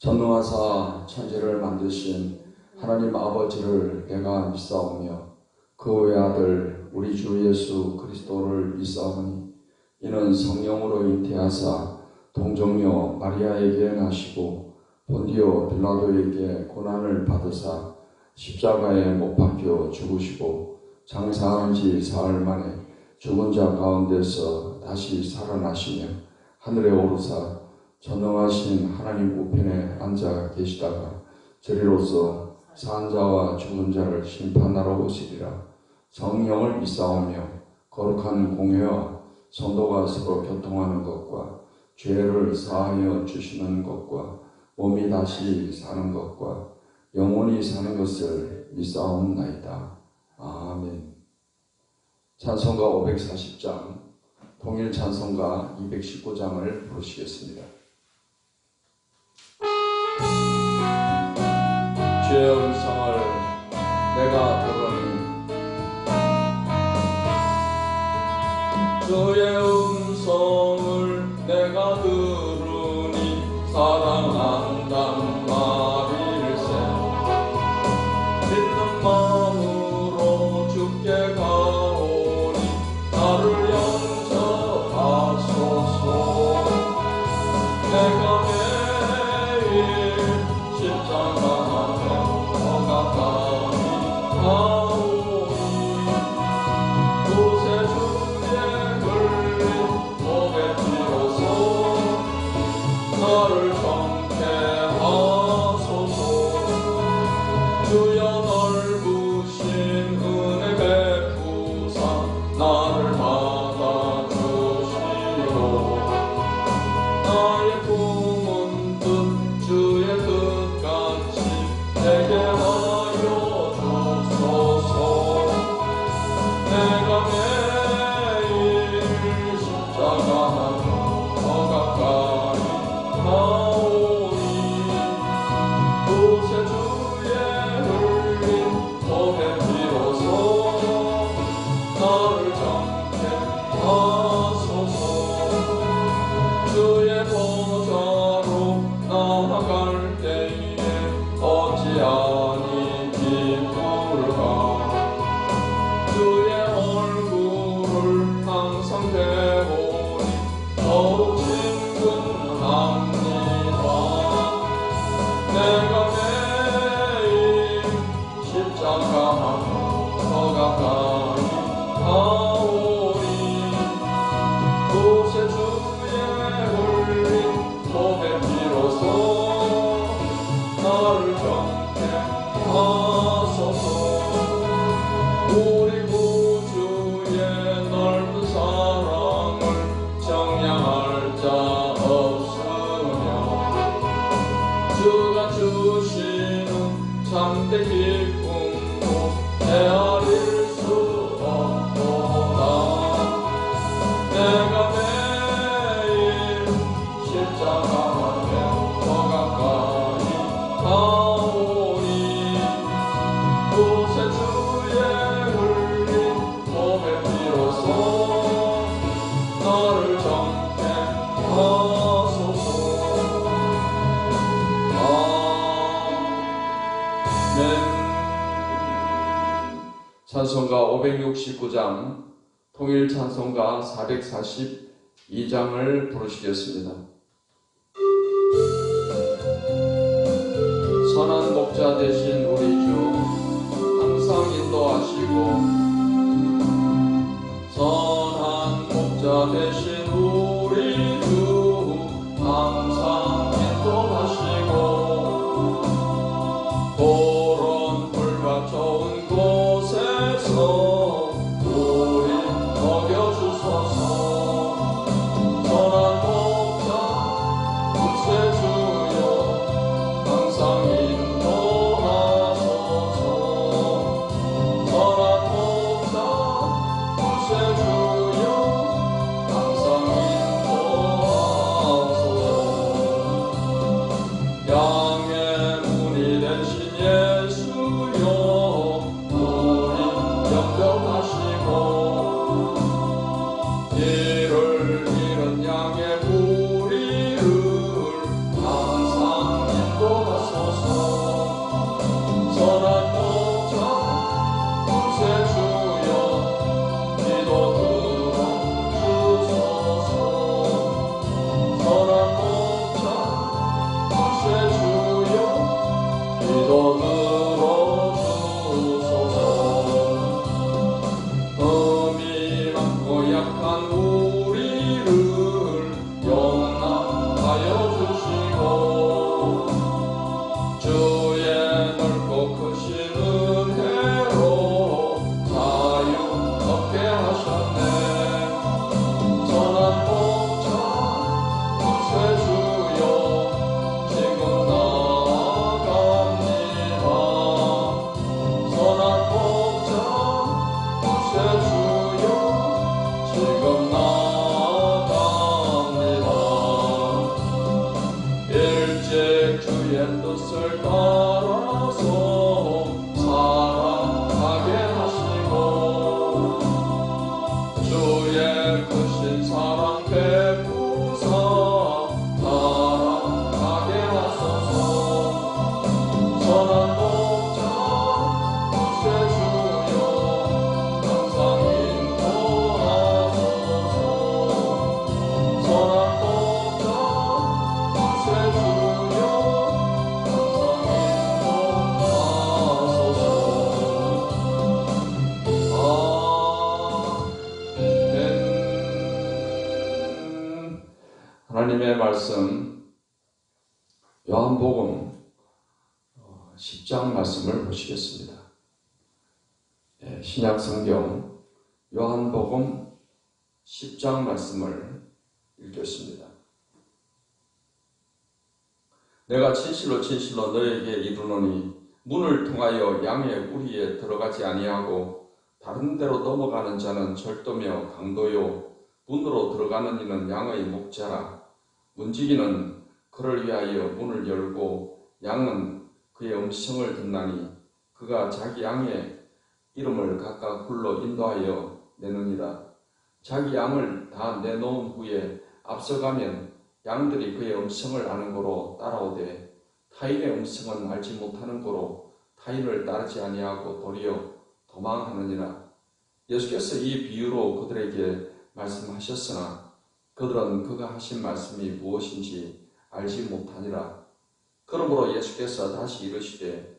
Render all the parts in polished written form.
전능하사 천지를 만드신 하나님 아버지를 내가 믿사오며 그 외아들 우리 주 예수 그리스도를 믿사오니 이는 성령으로 잉태하사 동정녀 마리아에게 나시고 본디오 빌라도에게 고난을 받으사 십자가에 못 박혀 죽으시고 장사한 지 사흘 만에 죽은 자 가운데서 다시 살아나시며 하늘에 오르사 전능하신 하나님 우편에 앉아 계시다가 저리로서 산 자와 죽은 자를 심판하러 오시리라. 성령을 믿사오며 거룩한 공회와 성도가 서로 교통하는 것과 죄를 사하여 주시는 것과 몸이 다시 사는 것과 영원히 사는 것을 믿사옵나이다. 아멘. 찬송가 540장, 통일 찬송가 219장을 부르시겠습니다. 주의 음성을 내가 들으니 주의 음성을 내가 들으니 사랑한단 말일세. 믿는 마음으로 주께 가오니 나를 영접하소서. 내가 매일 십자가 찬송가 569장, 통일 찬송가 442장을 부르시겠습니다. 선한 목자 되신 우리 주 항상 인도하시고, 선한 목자 되신 우리 주 항상 인도하시고, 보론 불과 좋은 곳에서 우리 먹여주소서. 선한 목자 구세주여 항상 인도하소서. 선한 목자 구세주여 항상 인도하소서. 양의 문이 되신 예수여 영접하시고, 길을 잃은 양의 무리를 항상 주의 뜻을 따라서 살아가게 하시고 주의 크신 사랑 베푸사 살아가게 하소서. 선한 목자 주의 주여 항상 인도하소서. 선한 목자 주의 주여 항상 인도하소서. 아멘. 하나님의 말씀 요한복음 10장 말씀을 보시겠습니다. 신약성경 요한복음 10장 말씀을 읽겠습니다. 내가 진실로 진실로 너에게 이르노니 문을 통하여 양의 우리에 들어가지 아니하고 다른 데로 넘어가는 자는 절도며 강도요 문으로 들어가는 이는 양의 목자라. 문지기는 그를 위하여 문을 열고 양은 그의 음성을 듣나니 그가 자기 양의 이름을 각각 불러 인도하여 내느니라. 자기 양을 다 내놓은 후에 앞서가면 양들이 그의 음성을 아는 고로 따라오되 타인의 음성은 알지 못하는 고로 타인을 따르지 아니하고 도리어 도망하느니라. 예수께서 이 비유로 그들에게 말씀하셨으나 그들은 그가 하신 말씀이 무엇인지 알지 못하니라. 그러므로 예수께서 다시 이르시되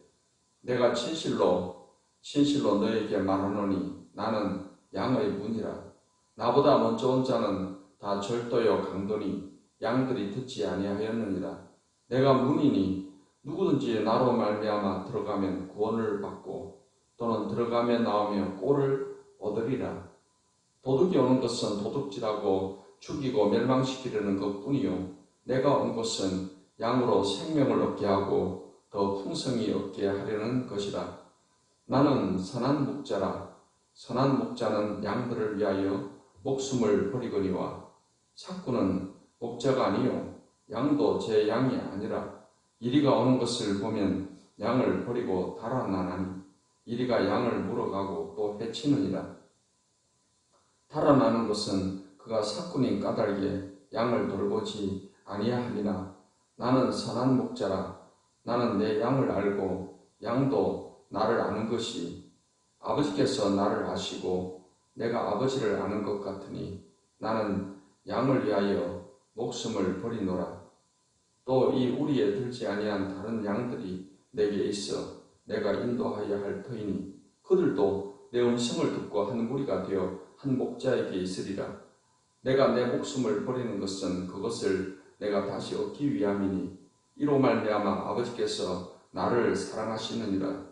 내가 진실로 너에게 말하노니 나는 양의 문이라. 나보다 먼저 온 자는 다 절도요 강도니 양들이 듣지 아니하였느니라. 내가 문이니 누구든지 나로 말미암아 들어가면 구원을 받고 또는 들어가며 나오며 꼴을 얻으리라. 도둑이 오는 것은 도둑질하고 죽이고 멸망시키려는 것뿐이요 내가 온 것은 양으로 생명을 얻게 하고 더 풍성히 얻게 하려는 것이라. 나는 선한 목자라. 선한 목자는 양들을 위하여 목숨을 버리거니와 삭구는 목자가 아니요 양도 제 양이 아니라. 이리가 오는 것을 보면 양을 버리고 달아나나니 이리가 양을 물어가고 또 해치느니라. 달아나는 것은 그가 삭군인 까닭에 양을 돌보지 아니하리라. 나는 선한 목자라. 나는 내 양을 알고 양도 나를 아는 것이 아버지께서 나를 아시고 내가 아버지를 아는 것 같으니 나는 양을 위하여 목숨을 버리노라. 또 이 우리에 들지 아니한 다른 양들이 내게 있어 내가 인도하여 할 터이니 그들도 내 음성을 듣고 한 무리가 되어 한 목자에게 있으리라. 내가 내 목숨을 버리는 것은 그것을 내가 다시 얻기 위함이니 이로 말미암아 아버지께서 나를 사랑하시느니라.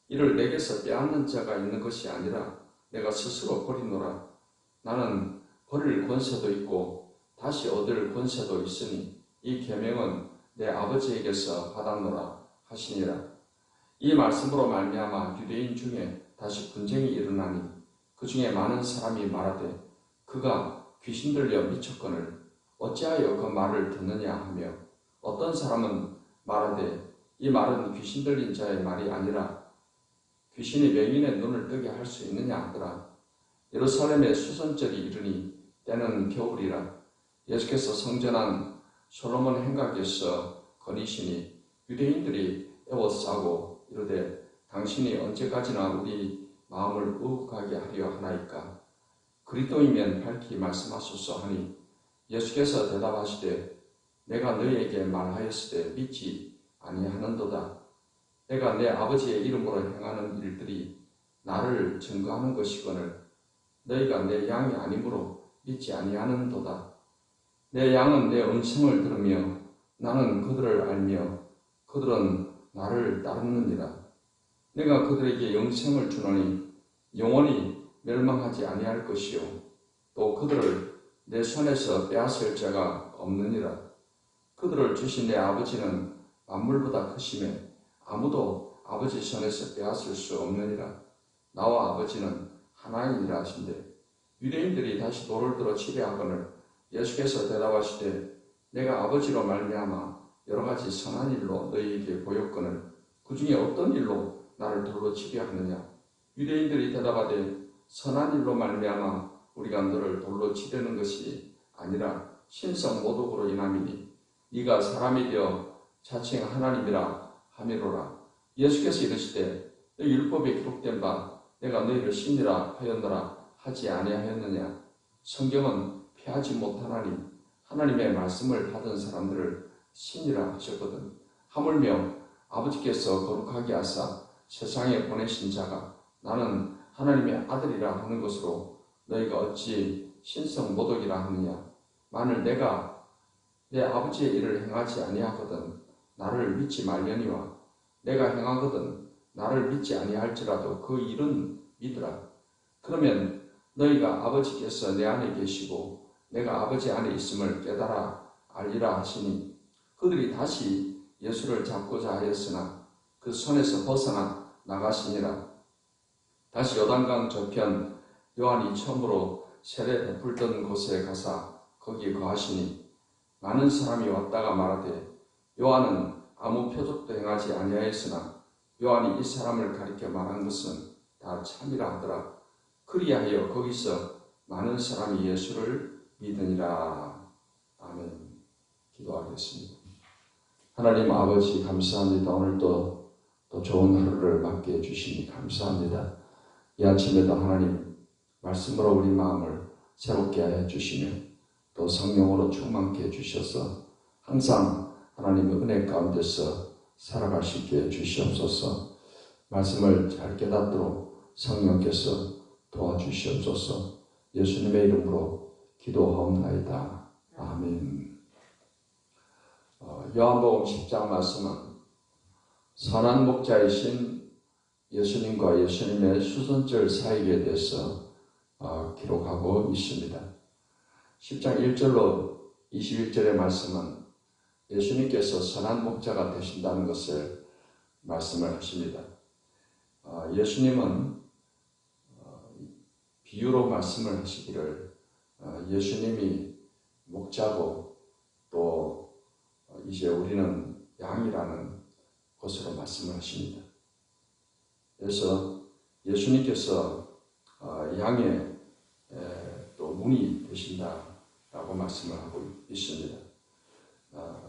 이를 내게서 빼앗는 자가 있는 것이 아니라 내가 스스로 버리노라. 나는 버릴 권세도 있고 다시 얻을 권세도 있으니 이 계명은 내 아버지에게서 받았노라 하시니라. 이 말씀으로 말미암아 유대인 중에 다시 분쟁이 일어나니 그 중에 많은 사람이 말하되 그가 귀신 들려 미쳤거늘 어찌하여 그 말을 듣느냐 하며 어떤 사람은 말하되 이 말은 귀신 들린 자의 말이 아니라 귀신이 맹인의 눈을 뜨게 할 수 있느냐 하더라. 예루살렘에 수선절이 이르니 때는 겨울이라. 예수께서 성전한 솔로몬 행각에서 거니시니 유대인들이 애워싸고 이르되 당신이 언제까지나 우리 마음을 우혹하게 하려 하나이까. 그리스도이면 밝히 말씀하소서 하니 예수께서 대답하시되 내가 너희에게 말하였으되 믿지 아니하는도다. 내가 내 아버지의 이름으로 행하는 일들이 나를 증거하는 것이거늘 너희가 내 양이 아니므로 믿지 아니하는도다. 내 양은 내 음성을 들으며 나는 그들을 알며 그들은 나를 따르느니라. 내가 그들에게 영생을 주노니 영원히 멸망하지 아니할 것이요 또 그들을 내 손에서 빼앗을 자가 없느니라. 그들을 주신 내 아버지는 만물보다 크심에 아무도 아버지 손에서 빼앗을 수 없느니라. 나와 아버지는 하나이니라 하신대. 유대인들이 다시 돌을 들어 치려하거늘 예수께서 대답하시되 내가 아버지로 말미암아 여러 가지 선한 일로 너희에게 보였거늘 그 중에 어떤 일로 나를 돌로 치게 하느냐? 유대인들이 대답하되 선한 일로 말미암아 우리가 너를 돌로 치려는 것이 아니라 신성 모독으로 인함이니 네가 사람이 되어 자칭 하나님이라 하미로라. 예수께서 이르시되 너희 율법에 기록된 바 내가 너희를 신이라 하였노라 하지 아니하였느냐? 성경은 피하지 못하나니 하나님의 말씀을 받은 사람들을 신이라 하셨거든. 하물며 아버지께서 거룩하게 하사 세상에 보내신 자가 나는 하나님의 아들이라 하는 것으로 너희가 어찌 신성 모독이라 하느냐? 만일 내가 내 아버지의 일을 행하지 아니하거든 나를 믿지 말려니와 내가 행하거든 나를 믿지 아니할지라도 그 일은 믿으라. 그러면 너희가 아버지께서 내 안에 계시고 내가 아버지 안에 있음을 깨달아 알리라 하시니 그들이 다시 예수를 잡고자 하였으나 그 손에서 벗어나 나가시니라. 다시 요단강 저편 요한이 처음으로 세례 베풀던 곳에 가사 거기에 거하시니 많은 사람이 왔다가 말하되 요한은 아무 표적도 행하지 아니하였으나 요한이 이 사람을 가리켜 말한 것은 다 참이라 하더라. 그리하여 거기서 많은 사람이 예수를 믿으니라. 아멘. 기도하겠습니다. 하나님 아버지 감사합니다. 오늘도 또 좋은 하루를 맞게 해주시니 감사합니다. 이 아침에도 하나님 말씀으로 우리 마음을 새롭게 해주시며 또 성령으로 충만케 해주셔서 항상 하나님의 은혜 가운데서 살아갈 수 있게 해주시옵소서. 말씀을 잘 깨닫도록 성령께서 도와주시옵소서. 예수님의 이름으로 기도하옵나이다. 아멘. 요한복음 10장 말씀은 선한 목자이신 예수님과 예수님의 수선절 사역에 대해서 기록하고 있습니다. 10장 1절로 21절의 말씀은 예수님께서 선한 목자가 되신다는 것을 말씀을 하십니다. 예수님은 비유로 말씀을 하시기를 예수님이 목자고 또 이제 우리는 양이라는 것으로 말씀을 하십니다. 그래서 예수님께서 양의 또 문이 되신다라고 말씀을 하고 있습니다.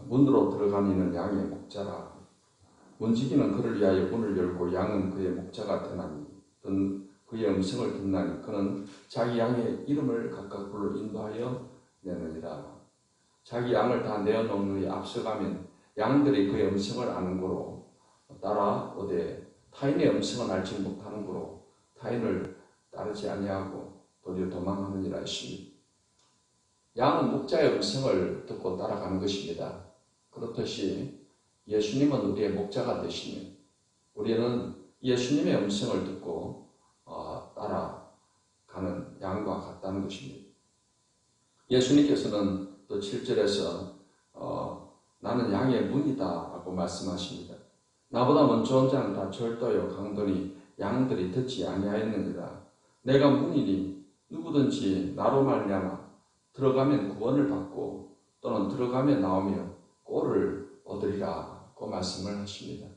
문으로 들어가는 양의 목자라. 문지기는 그를 위하여 문을 열고 양은 그의 목자가 되나니 그의 음성을 듣나니 그는 자기 양의 이름을 각각 불러 인도하여 내느니라. 자기 양을 다 내어놓는 후에 앞서가면 양들이 그의 음성을 아는 고로 따라오되 타인의 음성을 알지 못하는 고로 타인을 따르지 아니하고 도리어 도망하느니라 했습니다. 양은 목자의 음성을 듣고 따라가는 것입니다. 그렇듯이 예수님은 우리의 목자가 되시며 우리는 예수님의 음성을 듣고 따라가는 양과 같다는 것입니다. 예수님께서는 또 7절에서 나는 양의 문이다 라고 말씀하십니다. 나보다 먼저 온 자는 다 절도요 강도니 양들이 듣지 아니하였느니라. 내가 문이니 누구든지 나로 말미암아 들어가면 구원을 받고 또는 들어가면 나오며 꼴을 얻으리라고 말씀을 하십니다.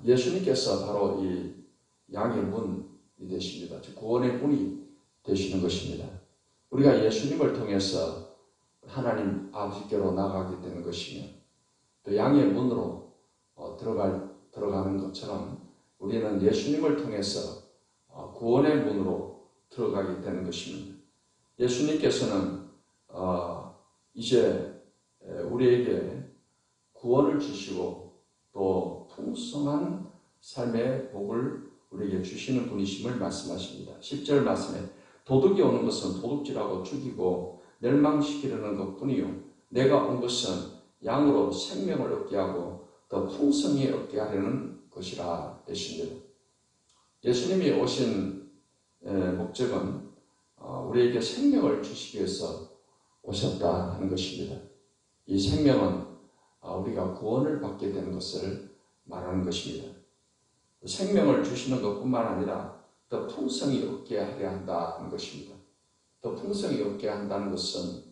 예수님께서 바로 이 양의 문이 되십니다. 즉 구원의 문이 되시는 것입니다. 우리가 예수님을 통해서 하나님 아버지께로 나가게 되는 것이며 또 양의 문으로 들어가는 것처럼 우리는 예수님을 통해서 구원의 문으로 들어가게 되는 것입니다. 예수님께서는 이제 우리에게 구원을 주시고 또 풍성한 삶의 복을 우리에게 주시는 분이심을 말씀하십니다. 10절 말씀에 도둑이 오는 것은 도둑질하고 죽이고 멸망시키려는 것뿐이요 내가 온 것은 양으로 생명을 얻게 하고 더 풍성히 얻게 하려는 것이라 되십니다. 예수님이 오신 목적은 우리에게 생명을 주시기 위해서 오셨다 하는 것입니다. 이 생명은 우리가 구원을 받게 되는 것을 말하는 것입니다. 생명을 주시는 것뿐만 아니라 더 풍성히 얻게 하려 한다는 것입니다. 더 풍성히 얻게 한다는 것은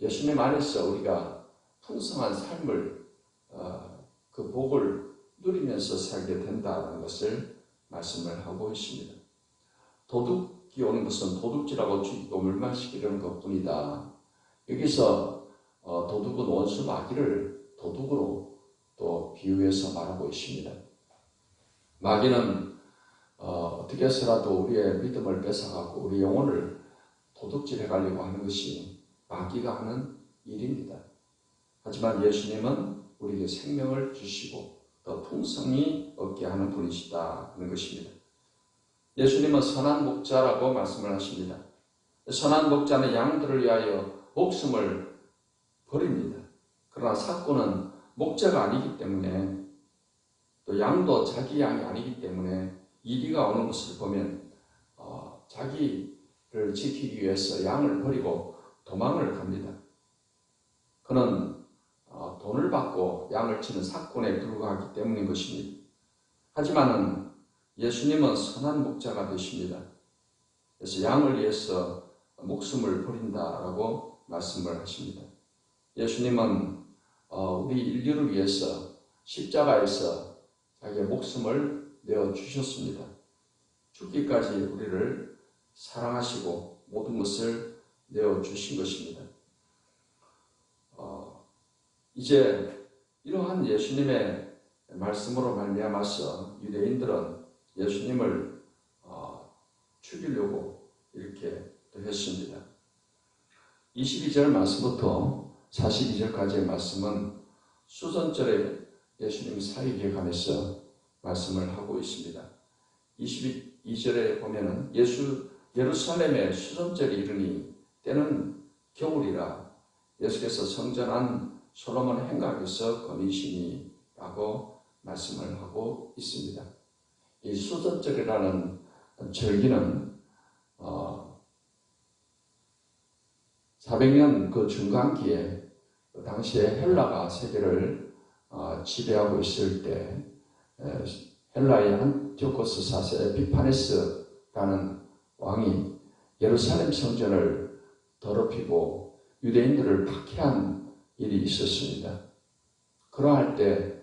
예수님 안에서 우리가 풍성한 삶을 그 복을 누리면서 살게 된다는 것을 말씀을 하고 있습니다. 도둑이 오는 것은 도둑질하고 죽이고 멸망시키려는 것뿐이다. 여기서 도둑은 원수 마귀를 도둑으로 또 비유해서 말하고 있습니다. 마귀는 어떻게 해서라도 우리의 믿음을 뺏어가고 우리 영혼을 도둑질해 가려고 하는 것이 마귀가 하는 일입니다. 하지만 예수님은 우리에게 생명을 주시고 더 풍성히 얻게 하는 분이시다 하는 것입니다. 예수님은 선한 목자라고 말씀을 하십니다. 선한 목자는 양들을 위하여 목숨을 버립니다. 그러나 삭구는 목자가 아니기 때문에 또 양도 자기 양이 아니기 때문에 이리가 오는 것을 보면 자기를 지키기 위해서 양을 버리고 도망을 갑니다. 그는 돈을 받고 양을 치는 삭군에 불과하기 때문인 것입니다. 하지만 예수님은 선한 목자가 되십니다. 그래서 양을 위해서 목숨을 버린다라고 말씀을 하십니다. 예수님은 우리 인류를 위해서 십자가에서 자기의 목숨을 내어주셨습니다. 죽기까지 우리를 사랑하시고 모든 것을 내어주신 것입니다. 이제 이러한 예수님의 말씀으로 말미암아서 유대인들은 예수님을 죽이려고 이렇게 했습니다. 22절 말씀부터 42절까지의 말씀은 수전절에 예수님 사역에 관해서 말씀을 하고 있습니다. 22절에 보면은 예루살렘에 수전절이 이르니 때는 겨울이라 예수께서 성전한 솔로몬 행각에서 거니시니 라고 말씀을 하고 있습니다. 이 수전절이라는 절기는 400년 그 중간기에 그 당시에 헬라가 세계를 지배하고 있을 때 헬라의 안티오코스 4세 에피파네스라는 왕이 예루살렘 성전을 더럽히고 유대인들을 박해한 일이 있었습니다. 그러할 때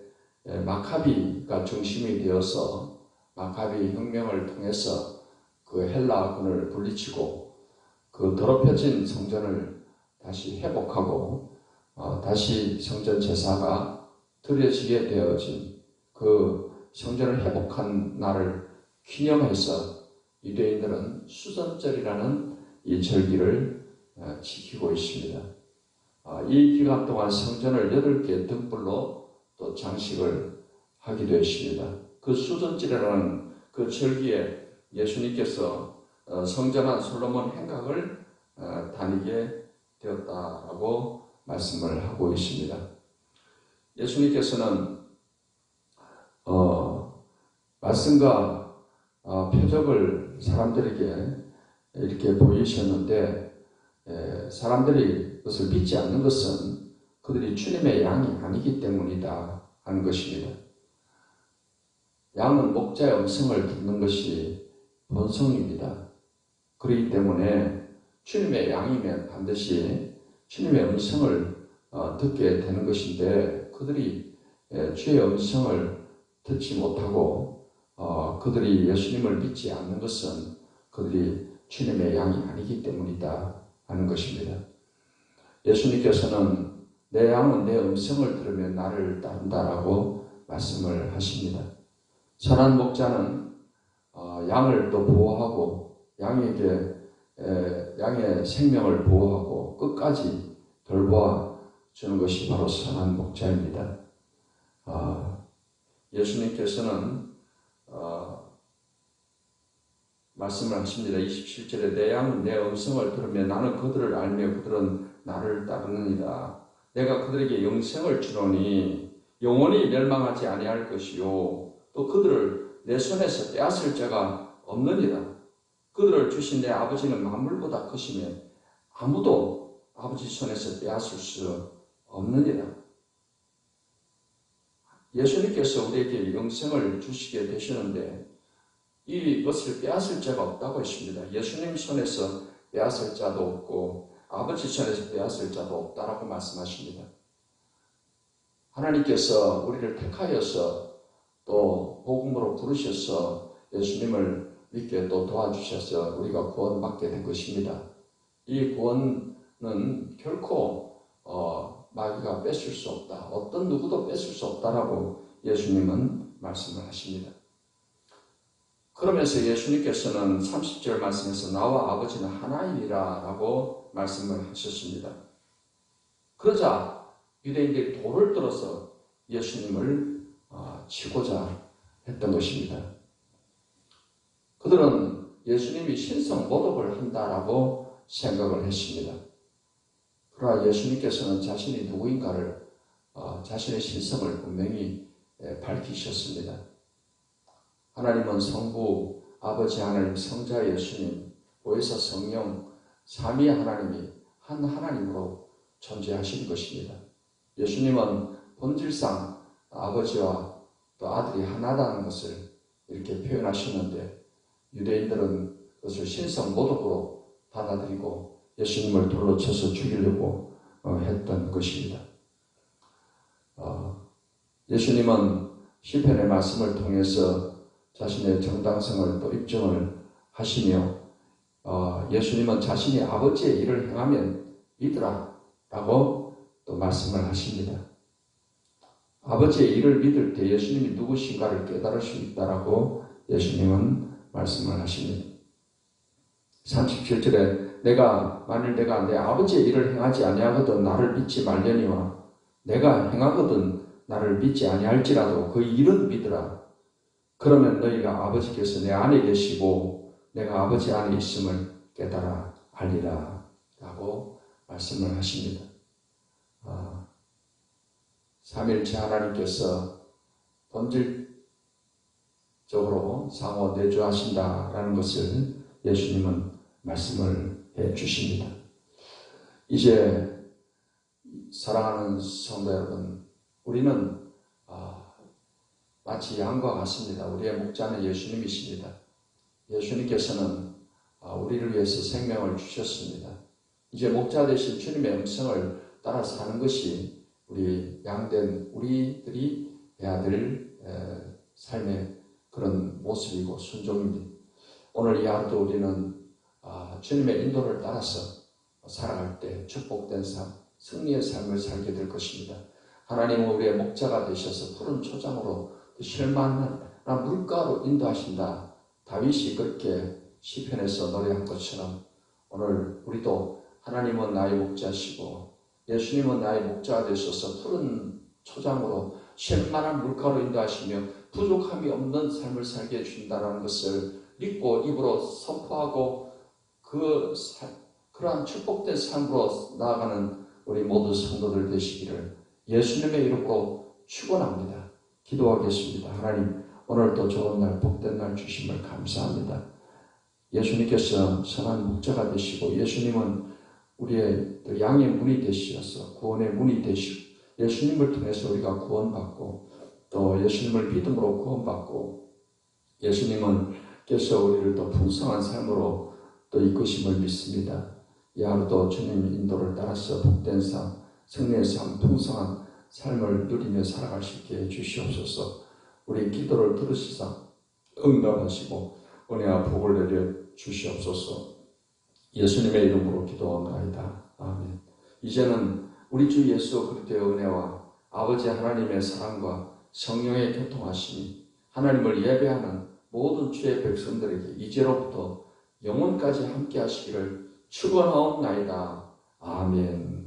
마카비가 중심이 되어서 마카비 혁명을 통해서 그 헬라군을 물리치고 그 더럽혀진 성전을 다시 회복하고 다시 성전 제사가 드려지게 되어진 그 성전을 회복한 날을 기념해서 유대인들은 수전절이라는 이 절기를 지키고 있습니다. 이 기간 동안 성전을 8개 등불로 또 장식을 하기도 했습니다. 그 수전절이라는 그 절기에 예수님께서 성전한 솔로몬 행각을 다니게 되었다라고 말씀을 하고 있습니다. 예수님께서는 말씀과 표적을 사람들에게 이렇게 보이셨는데 사람들이 그것을 믿지 않는 것은 그들이 주님의 양이 아니기 때문이다 하는 것입니다. 양은 목자의 음성을 듣는 것이 본성입니다. 그렇기 때문에 주님의 양이면 반드시 주님의 음성을 듣게 되는 것인데 그들이 주의 음성을 듣지 못하고 그들이 예수님을 믿지 않는 것은 그들이 주님의 양이 아니기 때문이다 하는 것입니다. 예수님께서는 내 양은 내 음성을 들으면 나를 따른다라고 말씀을 하십니다. 선한 목자는 양을 또 보호하고 양의 생명을 보호하고 끝까지 돌보아 주는 것이 바로 선한 목자입니다. 예수님께서는 말씀을 하십니다. 27절에 내 양은 내 음성을 들으면 나는 그들을 알며 그들은 나를 따르느니라. 내가 그들에게 영생을 주노니 영원히 멸망하지 아니할 것이요 또 그들을 내 손에서 빼앗을 자가 없느니라. 그들을 주신 내 아버지는 만물보다 크시며 아무도 아버지 손에서 빼앗을 수 없느니라. 예수님께서 우리에게 영생을 주시게 되시는데 이것을 빼앗을 자가 없다고 했습니다. 예수님 손에서 빼앗을 자도 없고 아버지 손에서 빼앗을 자도 없다라고 말씀하십니다. 하나님께서 우리를 택하여서 또 복음으로 부르셔서 예수님을 믿게 또 도와주셔서 우리가 구원받게 된 것입니다. 이 구원은 결코 마귀가 뺏을 수 없다. 어떤 누구도 뺏을 수 없다라고 예수님은 말씀을 하십니다. 그러면서 예수님께서는 30절 말씀에서 나와 아버지는 하나이니라 라고 말씀을 하셨습니다. 그러자 유대인들이 돌을 들어서 예수님을 치고자 했던 것입니다. 그들은 예수님이 신성 모독을 한다라고 생각을 했습니다. 그러나 예수님께서는 자신이 누구인가를 자신의 신성을 분명히 밝히셨습니다. 하나님은 성부, 아버지 하나님, 성자 예수님, 보혜사 성령, 삼위 하나님이 한 하나님으로 존재하신 것입니다. 예수님은 본질상 아버지와 또 아들이 하나다는 것을 이렇게 표현하셨는데 유대인들은 그것을 신성 모독으로 받아들이고 예수님을 돌로 쳐서 죽이려고 했던 것입니다. 예수님은 시편의 말씀을 통해서 자신의 정당성을 또 입증을 하시며 예수님은 자신이 아버지의 일을 행하면 믿으라 라고 또 말씀을 하십니다. 아버지의 일을 믿을 때 예수님이 누구신가를 깨달을 수 있다라고 예수님은 말씀을 하십니다. 37절에 만일 내가 내 아버지의 일을 행하지 아니하거든 나를 믿지 말려니와 내가 행하거든 나를 믿지 아니할지라도 그 일은 믿으라. 그러면 너희가 아버지께서 내 안에 계시고 내가 아버지 안에 있음을 깨달아 알리라 라고 말씀을 하십니다. 삼일체 하나님께서 본질적으로 상호 내주하신다라는 것을 예수님은 말씀을 해 주십니다. 이제 사랑하는 성도 여러분, 우리는 마치 양과 같습니다. 우리의 목자는 예수님이십니다. 예수님께서는 우리를 위해서 생명을 주셨습니다. 이제 목자 되신 주님의 음성을 따라 사는 것이 우리 양된 우리들이 해야 될 삶의 그런 모습이고 순종입니다. 오늘 이 하루도 우리는 주님의 인도를 따라서 살아갈 때 축복된 삶, 승리의 삶을 살게 될 것입니다. 하나님은 우리의 목자가 되셔서 푸른 초장으로 쉴만한 물가로 인도하신다. 다윗이 그렇게 시편에서 노래한 것처럼 오늘 우리도 하나님은 나의 목자시고 예수님은 나의 목자가 되셔서 푸른 초장으로 쉴만한 물가로 인도하시며 부족함이 없는 삶을 살게 해준다는 것을 믿고 입으로 선포하고 그러한 축복된 삶으로 나아가는 우리 모두 성도들 되시기를 예수님의 이름으로 축원합니다. 기도하겠습니다. 하나님, 오늘도 좋은 날, 복된 날 주심을 감사합니다. 예수님께서 선한 목자가 되시고 예수님은 우리의 양의 문이 되시어서 구원의 문이 되시고 예수님을 통해서 우리가 구원받고 또 예수님을 믿음으로 구원받고 예수님께서 우리를 또 풍성한 삶으로 또 이끄심을 믿습니다. 이 하루도 주님의 인도를 따라서 복된 삶, 승리의 삶, 풍성한 삶을 누리며 살아갈 수 있게 해주시옵소서. 우리 기도를 들으시사 응답하시고 은혜와 복을 내려 주시옵소서. 예수님의 이름으로 기도하옵나이다. 아멘. 이제는 우리 주 예수 그리스도의 은혜와 아버지 하나님의 사랑과 성령의 교통하심이 하나님을 예배하는 모든 주의 백성들에게 이제로부터 영원까지 함께 하시기를 축원하옵나이다. 아멘.